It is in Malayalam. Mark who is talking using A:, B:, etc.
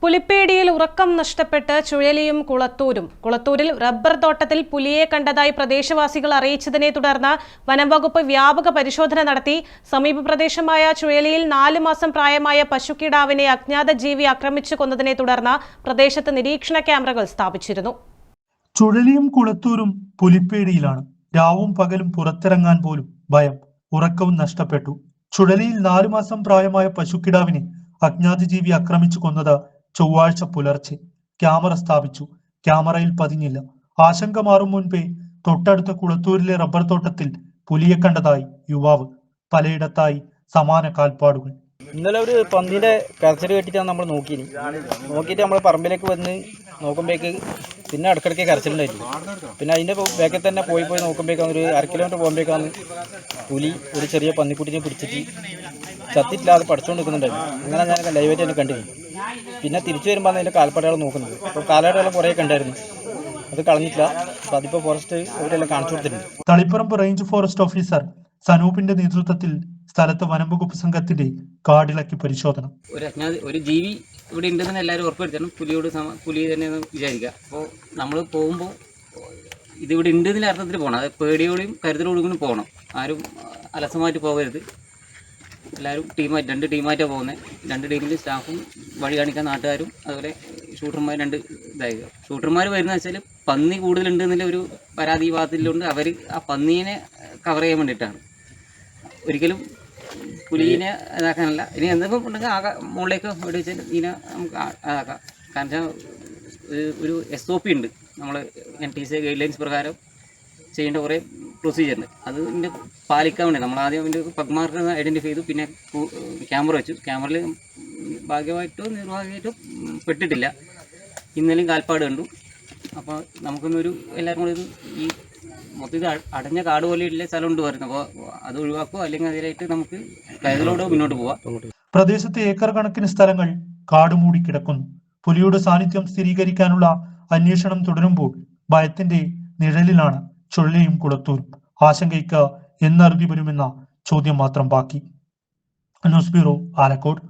A: പുലിപ്പേടിയിൽ ഉറക്കം നഷ്ടപ്പെട്ട് ചുഴലിയും കുളത്തൂരിൽ റബ്ബർ തോട്ടത്തിൽ പുലിയെ കണ്ടതായി പ്രദേശവാസികൾ അറിയിച്ചതിനെ തുടർന്ന് വനംവകുപ്പ് വ്യാപക പരിശോധന നടത്തി. സമീപ പ്രദേശമായ ചുഴലിയിൽ 4 മാസം പ്രായമായ പശുക്കിടാവിനെ അജ്ഞാത ജീവി ആക്രമിച്ചു കൊന്നതിനെ തുടർന്ന് പ്രദേശത്ത് നിരീക്ഷണ ക്യാമറകൾ സ്ഥാപിച്ചിരുന്നു.
B: ചുഴലിയും കുളത്തൂരും പുലിപ്പേടിയിലാണ്. രാവും പകലും പുറത്തിറങ്ങാൻ പോലും ഭയം. ഉറക്കവും നഷ്ടപ്പെട്ടു. ചുഴലിയിൽ 4 മാസം പ്രായമായ പശുക്കിടാവിനെ അജ്ഞാത ജീവി ആക്രമിച്ചു കൊന്നത് ചൊവ്വാഴ്ച പുലർച്ചെ. ക്യാമറ സ്ഥാപിച്ചു. ക്യാമറയിൽ പതിഞ്ഞില്ല. ആശങ്ക മാറും മുൻപേ തൊട്ടടുത്ത കുളത്തൂരിലെ റബ്ബർ തോട്ടത്തിൽ പുലിയെ കണ്ടതായി യുവാവ്. പലയിടത്തായി സമാന കാൽപ്പാടുകൾ.
C: ഇന്നലെ ഒരു പന്നിയുടെ കരച്ചിൽ കേട്ടിട്ടാണ് നമ്മൾ നോക്കിയിട്ട് നമ്മൾ പറമ്പിലേക്ക് വന്ന് നോക്കുമ്പോഴേക്ക് പിന്നെ ഇടയ്ക്കിടയ്ക്ക് കരച്ചിലുണ്ടായിരുന്നു. പിന്നെ അതിൻ്റെ ബാക്കിൽ തന്നെ പോയി നോക്കുമ്പോഴേക്കാണ് ഒരു 1/2 കിലോമീറ്റർ പോകുമ്പോഴേക്കാണ് പുലി ഒരു ചെറിയ പന്നിക്കുട്ടിനെ പിടിച്ചിട്ട് ചത്തിട്ടില്ലാതെ പഠിച്ചുകൊണ്ട് നിൽക്കുന്നുണ്ടായിരുന്നു. അങ്ങനെ ഞാൻ ലൈവായിട്ട് തന്നെ കണ്ടിരുന്നു. പിന്നെ തിരിച്ചു വരുമ്പോൾ അതിൻ്റെ കാൽപ്പാടുകൾ നോക്കുന്നത്. അപ്പോൾ കാലഘട്ടം കുറേ കണ്ടായിരുന്നു, അത് കളഞ്ഞിട്ടില്ല. അപ്പോൾ അതിപ്പോൾ ഫോറസ്റ്റ് അവരെല്ലാം കാണിച്ചു കൊടുത്തിട്ടുണ്ട്.
B: തളിപ്പറമ്പ് റേഞ്ച് ഫോറസ്റ്റ് ഓഫീസർ സനൂപിന്റെ നേതൃത്വത്തിൽ സ്ഥലത്ത് വനംവകുപ്പ് സംഘത്തിന്റെ കാടിളക്കി പരിശോധന.
D: ഒരു ജീവി ഇവിടെ ഉണ്ടെന്ന് എല്ലാവരും ഉറപ്പുവരുത്തണം. പുലി തന്നെ വിചാരിക്കുക. അപ്പോൾ നമ്മൾ പോകുമ്പോൾ ഇതിവിടെ ഉണ്ടെന്നുള്ള അർത്ഥത്തിൽ പോകണം. അത് പേടിയോടെയും കരുതലോടും പോകണം. ആരും അലസമായിട്ട് പോകരുത്. എല്ലാവരും രണ്ട് ടീമായിട്ടാണ് പോകുന്നത്. 2 ടീമിൽ സ്റ്റാഫും വഴി കാണിക്കാൻ നാട്ടുകാരും അതുപോലെ ഷൂട്ടർമാർ 2 ഇതായിരിക്കും. ഷൂട്ടർമാർ വരുന്നത് വെച്ചാൽ പന്നി കൂടുതലുണ്ട് എന്നുള്ള ഒരു പരാതി ഭാഗത്തിലുണ്ട്. അവർ ആ പന്നീനെ കവർ ചെയ്യാൻ വേണ്ടിയിട്ടാണ്. ഒരിക്കലും പുലിനെ ഇതാക്കാനല്ല. ഇനി എന്തെങ്കിലും ഉണ്ടെങ്കിൽ ആകെ മുകളിലേക്ക് ഇവിടെ വെച്ചാൽ ഇതിനെ നമുക്ക് ഇതാക്കാം. കാരണം ഒരു SOP ഉണ്ട്. നമ്മൾ NTC ഗൈഡ് ലൈൻസ് പ്രകാരം ചെയ്യേണ്ട കുറേ പ്രൊസീജിയറുണ്ട്. അതിൻ്റെ പാലിക്കാൻ വേണ്ടി നമ്മൾ ആദ്യം അതിൻ്റെ പഗ്മാർക്ക് ഐഡൻറ്റിഫൈ ചെയ്തു. പിന്നെ ക്യാമറ വെച്ചു. ക്യാമറയിൽ ഭാഗ്യമായിട്ടോ നിർഭാഗ്യമായിട്ടോ പെട്ടിട്ടില്ല. ഇന്നലെയും കാൽപ്പാട് കണ്ടു. അപ്പോൾ നമുക്കൊന്നൊരു എല്ലാവരും കൂടി ഈ മൊത്തത്തിൽ അടഞ്ഞ കാട് പോലെയുള്ള സ്ഥലമുണ്ട് പറയുന്നത്. അപ്പോൾ അത് ഒഴിവാക്കുക, അല്ലെങ്കിൽ അതിലായിട്ട് നമുക്ക് കരുതലോടെ മുന്നോട്ട് പോവാം.
B: പ്രദേശത്ത് ഏക്കർ കണക്കിന് സ്ഥലങ്ങൾ കാടുമൂടി കിടക്കുന്നു. പുലിയുടെ സാന്നിധ്യം സ്ഥിരീകരിക്കാനുള്ള അന്വേഷണം തുടരുമ്പോൾ ഭയത്തിന്റെ നിഴലിലാണ് ചുഴലിയും കുളത്തൂരും. ആശങ്കയ്ക്ക് എന്നറുതി വരുമെന്ന ചോദ്യം മാത്രം ബാക്കി. News bureau, Alakode.